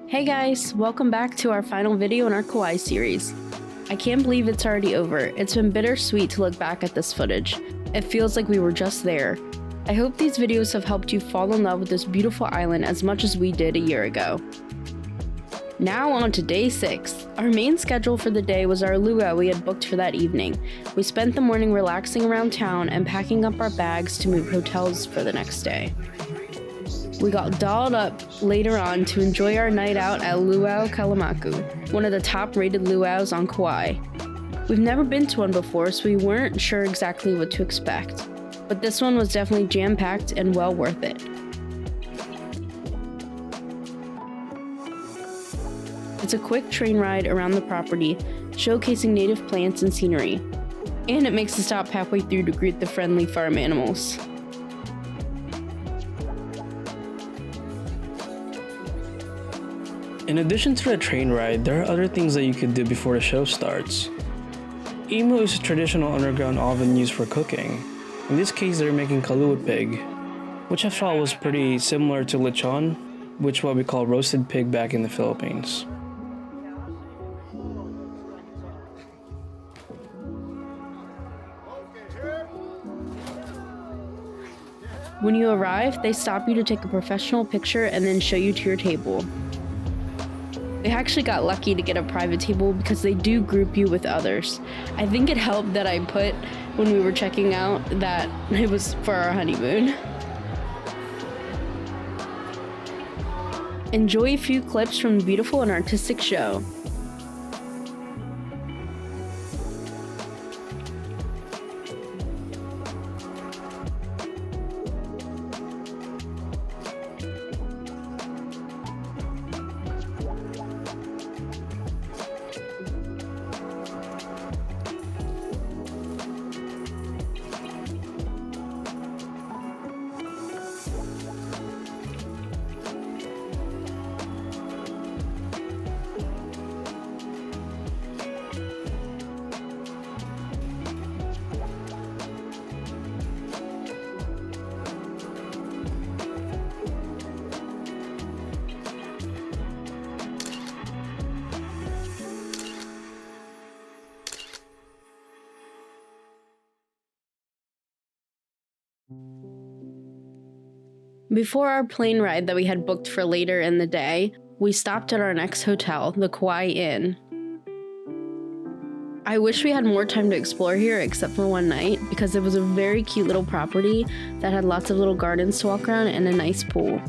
Hey guys, welcome back to our final video in our Kauai series. I can't believe it's already over. It's been bittersweet to look back at this footage. It feels like we were just there. I hope these videos have helped you fall in love with this beautiful island as much as we did a year ago. Now on to day 6. Our main schedule for the day was our luau we had booked for that evening. We spent the morning relaxing around town and packing up our bags to move hotels for the next day. We got dolled up later on to enjoy our night out at Luau Kalamaku, one of the top rated luau's on Kauai. We've never been to one before, so we weren't sure exactly what to expect, but this one was definitely jam-packed and well worth it. It's a quick train ride around the property, showcasing native plants and scenery, and it makes a stop halfway through to greet the friendly farm animals. In addition to the train ride, there are other things that you could do before the show starts. Imu is a traditional underground oven used for cooking. In this case, they're making Kalua pig, which I thought was pretty similar to lechon, which is what we call roasted pig back in the Philippines. When you arrive, they stop you to take a professional picture and then show you to your table. We actually got lucky to get a private table because they do group you with others. I think it helped that I put, when we were checking out, that it was for our honeymoon. Enjoy a few clips from the beautiful and artistic show. Before our plane ride that we had booked for later in the day, we stopped at our next hotel, the Kauai Inn. I wish we had more time to explore here except for one night, because it was a very cute little property that had lots of little gardens to walk around and a nice pool.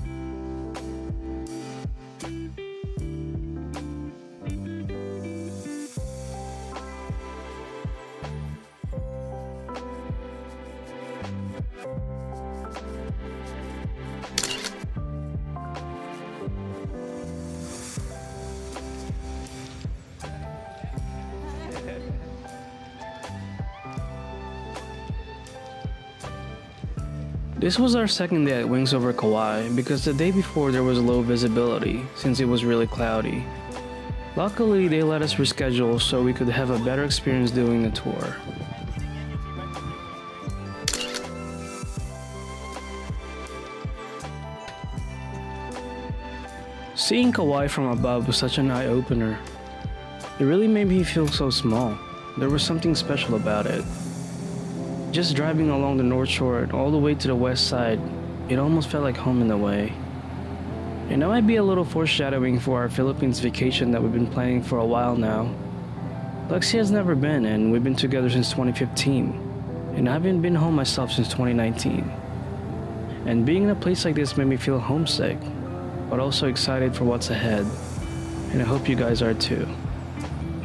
This was our second day at Wings Over Kauai because the day before there was low visibility since it was really cloudy. Luckily, they let us reschedule so we could have a better experience doing the tour. Seeing Kauai from above was such an eye-opener. It really made me feel so small. There was something special about it. Just driving along the north shore and all the way to the west side, it almost felt like home in a way. And that might be a little foreshadowing for our Philippines vacation that we've been planning for a while now. Lexi has never been, and we've been together since 2015, and I haven't been home myself since 2019. And being in a place like this made me feel homesick, but also excited for what's ahead, and I hope you guys are too.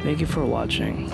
Thank you for watching.